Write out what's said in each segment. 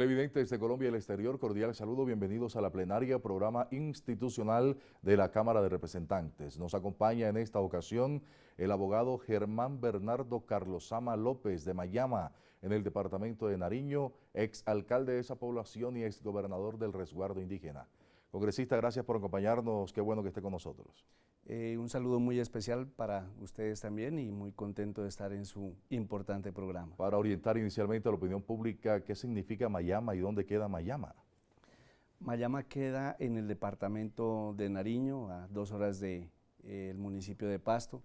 Televidentes de Colombia y el exterior, cordial saludo, bienvenidos a la plenaria, programa institucional de la Cámara de Representantes. Nos acompaña en esta ocasión el abogado Germán Bernardo Carlosama López de Mayama, en el departamento de Nariño, exalcalde de esa población y exgobernador del resguardo indígena. Congresista, gracias por acompañarnos, qué bueno que esté con nosotros. Un saludo muy especial para ustedes también y muy contento de estar en su importante programa. Para orientar inicialmente a la opinión pública, ¿qué significa Mayama y dónde queda Mayama? Mayama queda en el departamento de Nariño, a 2 horas del municipio de Pasto,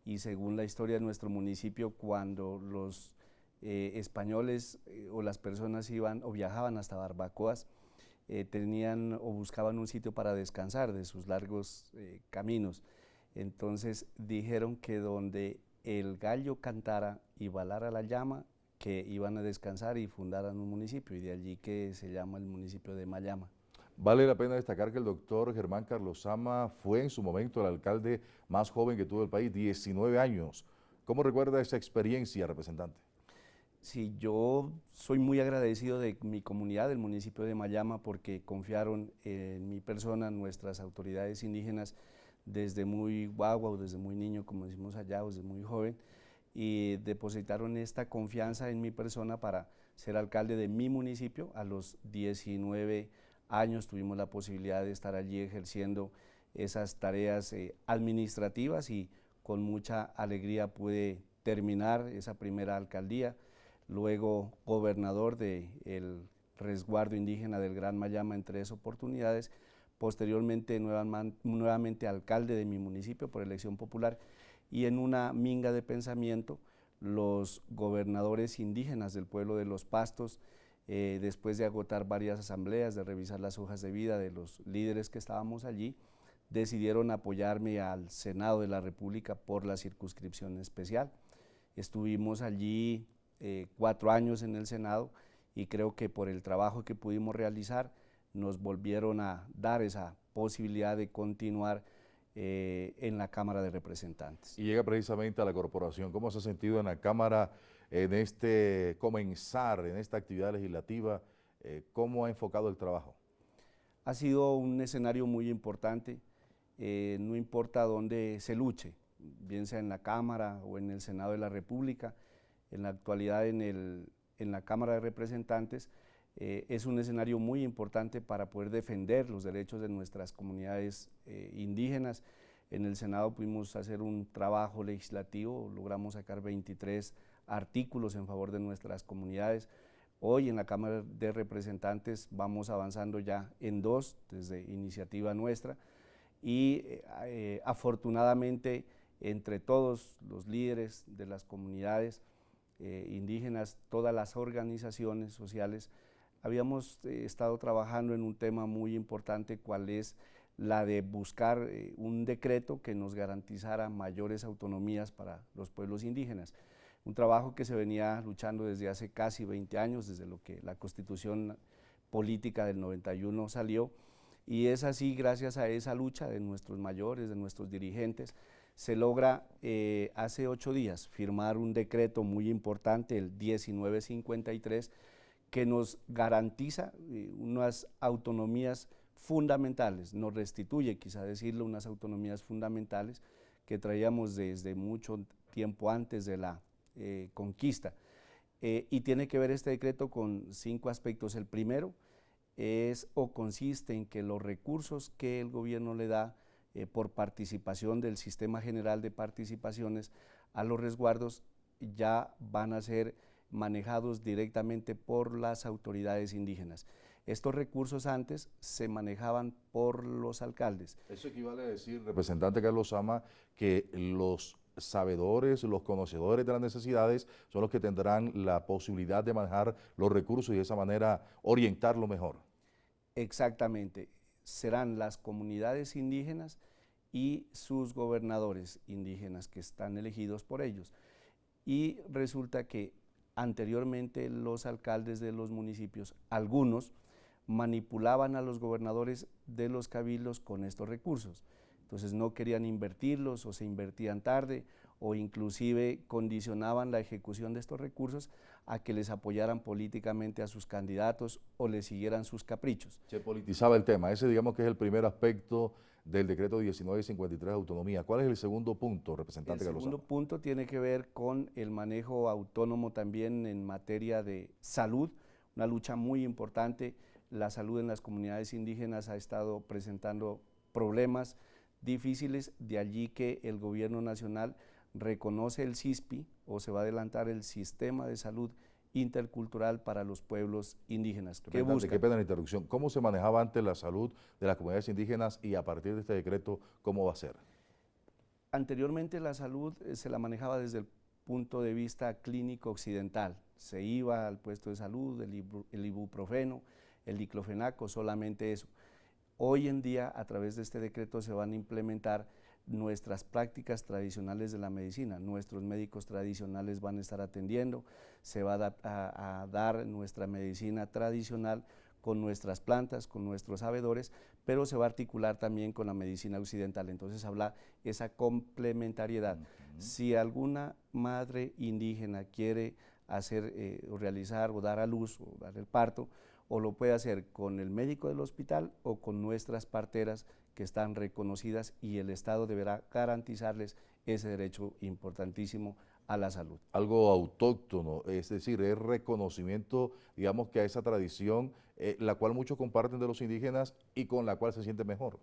y según la historia de nuestro municipio, cuando los españoles o las personas iban o viajaban hasta Barbacoas, tenían o buscaban un sitio para descansar de sus largos caminos. Entonces dijeron que donde el gallo cantara y balara la llama, que iban a descansar y fundaran un municipio, y de allí que se llama el municipio de Mayama. Vale la pena destacar que el doctor Germán Carlosama fue en su momento el alcalde más joven que tuvo el país, 19 años. ¿Cómo recuerda esa experiencia, representante? Sí, yo soy muy agradecido de mi comunidad, del municipio de Mayama, porque confiaron en mi persona, nuestras autoridades indígenas, desde muy guagua o desde muy niño, como decimos allá, o desde muy joven, y depositaron esta confianza en mi persona para ser alcalde de mi municipio. A los 19 años tuvimos la posibilidad de estar allí ejerciendo esas tareas administrativas y con mucha alegría pude terminar esa primera alcaldía. Luego gobernador del resguardo indígena del Gran Mayama en 3 oportunidades, posteriormente nuevamente alcalde de mi municipio por elección popular, y en una minga de pensamiento los gobernadores indígenas del pueblo de Los Pastos, después de agotar varias asambleas, de revisar las hojas de vida de los líderes que estábamos allí, decidieron apoyarme al Senado de la República por la circunscripción especial. Estuvimos allí 4 años en el Senado y creo que por el trabajo que pudimos realizar nos volvieron a dar esa posibilidad de continuar en la Cámara de Representantes. Y llega precisamente a la corporación. ¿Cómo se ha sentido en la Cámara en este comenzar, en esta actividad legislativa? ¿Cómo ha enfocado el trabajo? Ha sido un escenario muy importante, no importa dónde se luche, bien sea en la Cámara o en el Senado de la República. En la actualidad en la Cámara de Representantes es un escenario muy importante para poder defender los derechos de nuestras comunidades indígenas. En el Senado pudimos hacer un trabajo legislativo, logramos sacar 23 artículos en favor de nuestras comunidades. Hoy en la Cámara de Representantes vamos avanzando ya en 2 desde iniciativa nuestra, y afortunadamente entre todos los líderes de las comunidades indígenas, todas las organizaciones sociales, habíamos estado trabajando en un tema muy importante, cual es la de buscar un decreto que nos garantizara mayores autonomías para los pueblos indígenas. Un trabajo que se venía luchando desde hace casi 20 años, desde lo que la Constitución Política del 91 salió, y es así, gracias a esa lucha de nuestros mayores, de nuestros dirigentes, se logra hace 8 días firmar un decreto muy importante, el 1953, que nos garantiza unas autonomías fundamentales, nos restituye, quizá decirlo, unas autonomías fundamentales que traíamos desde mucho tiempo antes de la conquista. Y tiene que ver este decreto con 5 aspectos. El primero es o consiste en que los recursos que el gobierno le da por participación del Sistema General de Participaciones a los resguardos ya van a ser manejados directamente por las autoridades indígenas. Estos recursos antes se manejaban por los alcaldes. Eso equivale a decir, representante Carlosama, que los sabedores, los conocedores de las necesidades son los que tendrán la posibilidad de manejar los recursos y de esa manera orientarlo mejor. Exactamente, serán las comunidades indígenas y sus gobernadores indígenas que están elegidos por ellos. Y resulta que anteriormente los alcaldes de los municipios, algunos, manipulaban a los gobernadores de los cabildos con estos recursos. Entonces no querían invertirlos o se invertían tarde o inclusive condicionaban la ejecución de estos recursos a que les apoyaran políticamente a sus candidatos o les siguieran sus caprichos. Se politizaba el tema. Ese, digamos, que es el primer aspecto del decreto 1953 de autonomía. ¿Cuál es el segundo punto, representante Carlos Sama? El segundo punto tiene que ver con el manejo autónomo también en materia de salud, una lucha muy importante. La salud en las comunidades indígenas ha estado presentando problemas difíciles, de allí que el gobierno nacional reconoce el SISPI, o se va a adelantar el Sistema de Salud Intercultural para los pueblos indígenas. Qué pena la interrupción. ¿Cómo se manejaba antes la salud de las comunidades indígenas y a partir de este decreto, cómo va a ser? Anteriormente la salud se la manejaba desde el punto de vista clínico occidental. Se iba al puesto de salud, el ibuprofeno, el diclofenaco, solamente eso. Hoy en día, a través de este decreto, se van a implementar nuestras prácticas tradicionales de la medicina. Nuestros médicos tradicionales van a estar atendiendo, se va a dar nuestra medicina tradicional con nuestras plantas, con nuestros sabedores, pero se va a articular también con la medicina occidental. Entonces habla esa complementariedad. Si alguna madre indígena quiere hacer o realizar o dar a luz o dar el parto, o lo puede hacer con el médico del hospital o con nuestras parteras que están reconocidas, y el Estado deberá garantizarles ese derecho importantísimo a la salud. Algo autóctono, es decir, es reconocimiento, digamos, que a esa tradición, la cual muchos comparten de los indígenas y con la cual se siente mejor.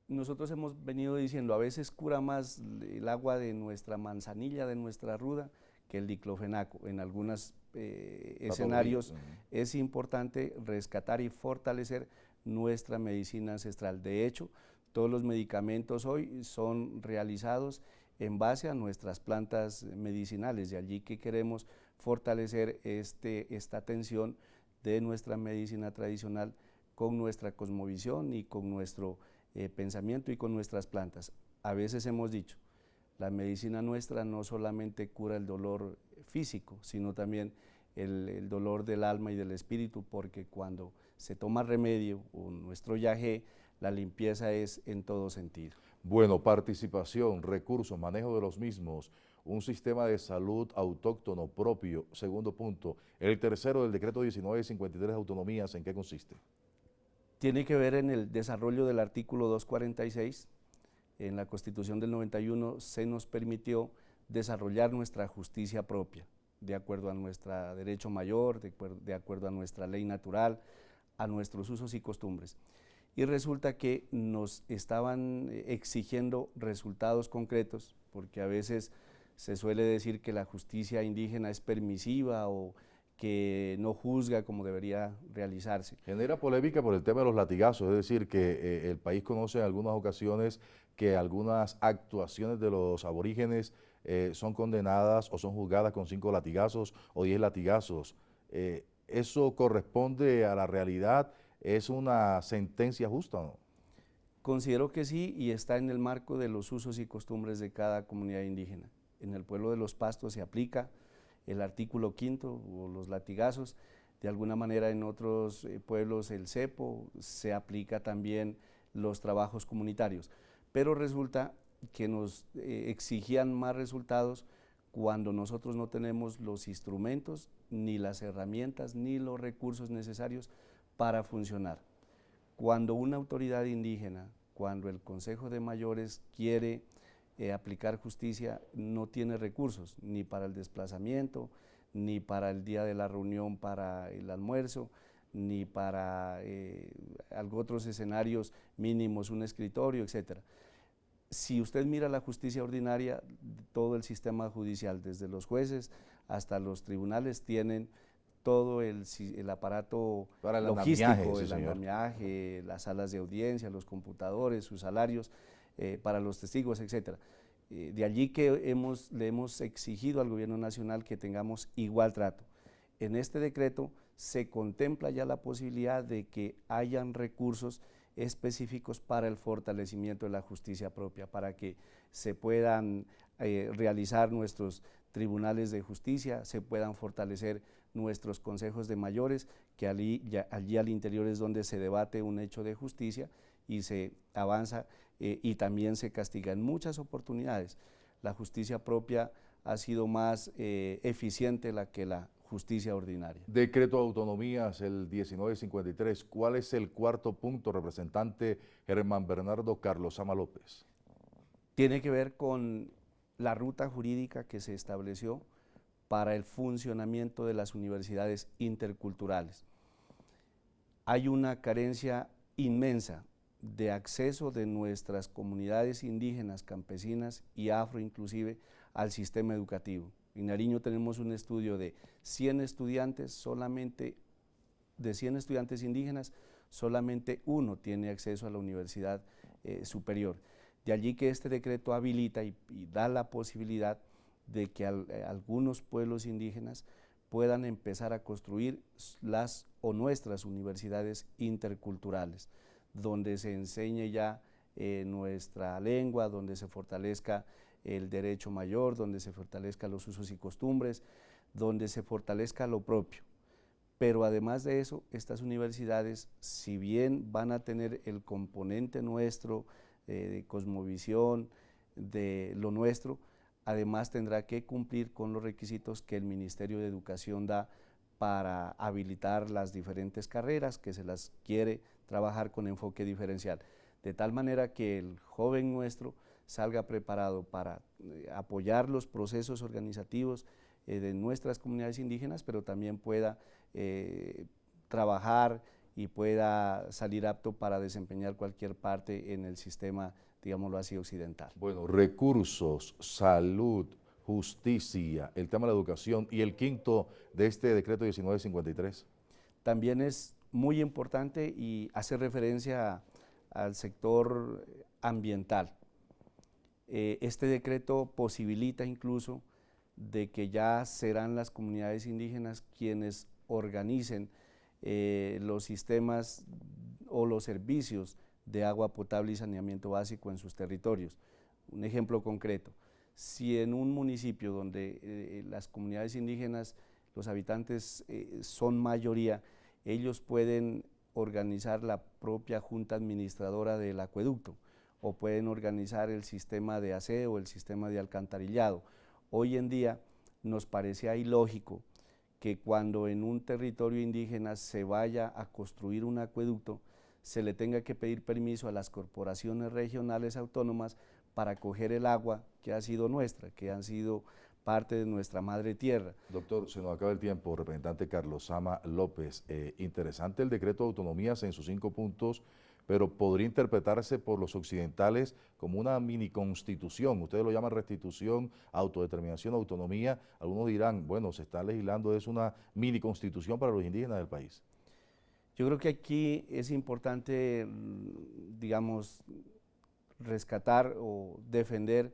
Nosotros hemos venido diciendo, a veces cura más el agua de nuestra manzanilla, de nuestra ruda, que el diclofenaco. En algunos escenarios es importante rescatar y fortalecer nuestra medicina ancestral. De hecho, todos los medicamentos hoy son realizados en base a nuestras plantas medicinales, de allí que queremos fortalecer esta atención de nuestra medicina tradicional con nuestra cosmovisión y con nuestro pensamiento y con nuestras plantas. A veces hemos dicho, la medicina nuestra no solamente cura el dolor físico, sino también el dolor del alma y del espíritu, porque cuando se toma remedio o nuestro yagé, la limpieza es en todo sentido. Bueno, participación, recursos, manejo de los mismos, un sistema de salud autóctono propio, segundo punto. El tercero del decreto 1953 de autonomías, ¿en qué consiste? Tiene que ver en el desarrollo del artículo 246. En la Constitución del 91 se nos permitió desarrollar nuestra justicia propia, de acuerdo a nuestro derecho mayor, de acuerdo a nuestra ley natural, a nuestros usos y costumbres. Y resulta que nos estaban exigiendo resultados concretos, porque a veces se suele decir que la justicia indígena es permisiva o que no juzga como debería realizarse. Genera polémica por el tema de los latigazos, es decir, que el país conoce en algunas ocasiones que algunas actuaciones de los aborígenes son condenadas o son juzgadas con 5 latigazos o 10 latigazos. ¿Eso corresponde a la realidad? ¿Es una sentencia justa o no? Considero que sí, y está en el marco de los usos y costumbres de cada comunidad indígena. En el pueblo de Los Pastos se aplica el artículo 5 o los latigazos. De alguna manera en otros pueblos el cepo, se aplica también los trabajos comunitarios. Pero resulta que nos exigían más resultados cuando nosotros no tenemos los instrumentos, ni las herramientas, ni los recursos necesarios para funcionar. Cuando una autoridad indígena, cuando el Consejo de Mayores quiere aplicar justicia, no tiene recursos, ni para el desplazamiento, ni para el día de la reunión para el almuerzo, ni para otros escenarios mínimos, un escritorio, etc. Si usted mira la justicia ordinaria, todo el sistema judicial, desde los jueces hasta los tribunales, tienen todo el aparato para logístico, el andamiaje, las salas de audiencia, los computadores, sus salarios, para los testigos, etc. De allí que le hemos exigido al gobierno nacional que tengamos igual trato. En este decreto se contempla ya la posibilidad de que hayan recursos específicos para el fortalecimiento de la justicia propia, para que se puedan realizar nuestros tribunales de justicia, se puedan fortalecer nuestros consejos de mayores, que allí al interior es donde se debate un hecho de justicia y se avanza y también se castiga en muchas oportunidades. La justicia propia ha sido más eficiente que la justicia ordinaria. Decreto de autonomías, el 1953. ¿Cuál es el cuarto punto, representante Germán Bernardo Carlosama López? Tiene que ver con la ruta jurídica que se estableció para el funcionamiento de las universidades interculturales. Hay una carencia inmensa de acceso de nuestras comunidades indígenas, campesinas y afro inclusive al sistema educativo. En Nariño tenemos un estudio de 100 estudiantes, solamente de 100 estudiantes indígenas, solamente uno tiene acceso a la universidad superior. De allí que este decreto habilita y da la posibilidad de que algunos pueblos indígenas puedan empezar a construir las o nuestras universidades interculturales, donde se enseñe ya nuestra lengua, donde se fortalezca el derecho mayor, donde se fortalezca los usos y costumbres, donde se fortalezca lo propio. Pero además de eso, estas universidades, si bien van a tener el componente nuestro, de cosmovisión, de lo nuestro, además tendrá que cumplir con los requisitos que el Ministerio de Educación da para habilitar las diferentes carreras que se las quiere trabajar con enfoque diferencial, de tal manera que el joven nuestro salga preparado para apoyar los procesos organizativos de nuestras comunidades indígenas, pero también pueda trabajar y pueda salir apto para desempeñar cualquier parte en el sistema, digámoslo así, occidental. Bueno, recursos, salud, justicia, el tema de la educación y el quinto de este decreto 1953. También es muy importante y hace referencia al sector ambiental. Este decreto posibilita incluso de que ya serán las comunidades indígenas quienes organicen los sistemas o los servicios de agua potable y saneamiento básico en sus territorios. Un ejemplo concreto, si en un municipio donde las comunidades indígenas, los habitantes son mayoría, ellos pueden organizar la propia junta administradora del acueducto o pueden organizar el sistema de aseo, el sistema de alcantarillado. Hoy en día nos parecía ilógico que cuando en un territorio indígena se vaya a construir un acueducto, se le tenga que pedir permiso a las corporaciones regionales autónomas para coger el agua que ha sido nuestra, que han sido parte de nuestra madre tierra. Doctor, se nos acaba el tiempo, representante Carlosama López. Interesante el decreto de autonomías en sus 5 puntos, pero podría interpretarse por los occidentales como una mini constitución. Ustedes lo llaman restitución, autodeterminación, autonomía. Algunos dirán, bueno, se está legislando, es una mini constitución para los indígenas del país. Yo creo que aquí es importante, digamos, rescatar o defender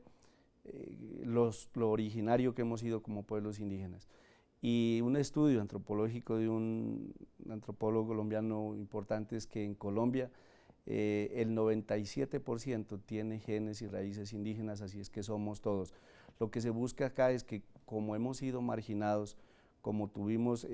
lo originario que hemos sido como pueblos indígenas. Y un estudio antropológico de un antropólogo colombiano importante es que en Colombia el 97% tiene genes y raíces indígenas, así es que somos todos. Lo que se busca acá es que como hemos sido marginados, como tuvimos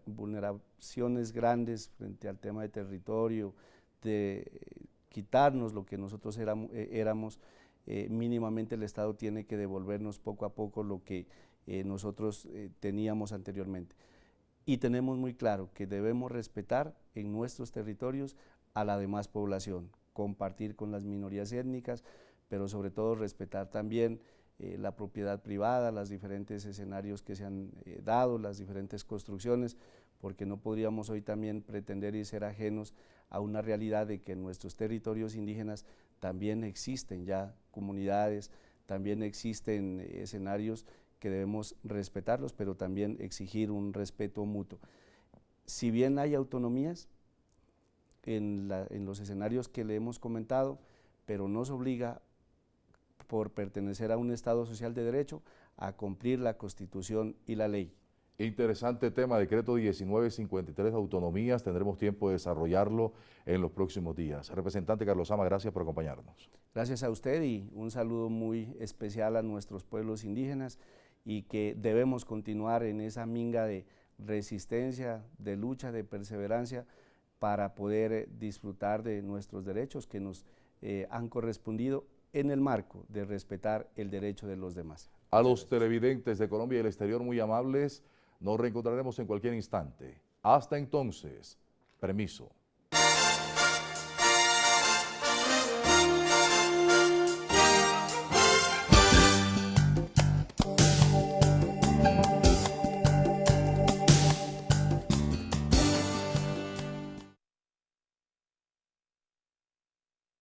vulneraciones grandes frente al tema de territorio, de quitarnos lo que nosotros éramos, mínimamente el Estado tiene que devolvernos poco a poco lo que nosotros teníamos anteriormente. Y tenemos muy claro que debemos respetar en nuestros territorios a la demás población, compartir con las minorías étnicas, pero sobre todo respetar también la propiedad privada, los diferentes escenarios que se han dado, las diferentes construcciones, porque no podríamos hoy también pretender y ser ajenos a una realidad de que en nuestros territorios indígenas también existen ya comunidades, también existen escenarios que debemos respetarlos, pero también exigir un respeto mutuo. Si bien hay autonomías en los escenarios que le hemos comentado, pero nos obliga por pertenecer a un Estado social de derecho a cumplir la Constitución y la ley. Interesante tema, decreto 1953, autonomías, tendremos tiempo de desarrollarlo en los próximos días. Representante Carlosama, gracias por acompañarnos. Gracias a usted y un saludo muy especial a nuestros pueblos indígenas y que debemos continuar en esa minga de resistencia, de lucha, de perseverancia para poder disfrutar de nuestros derechos que nos han correspondido en el marco de respetar el derecho de los demás. A los televidentes de Colombia y el exterior muy amables, Nos reencontraremos en cualquier instante. Hasta entonces, permiso.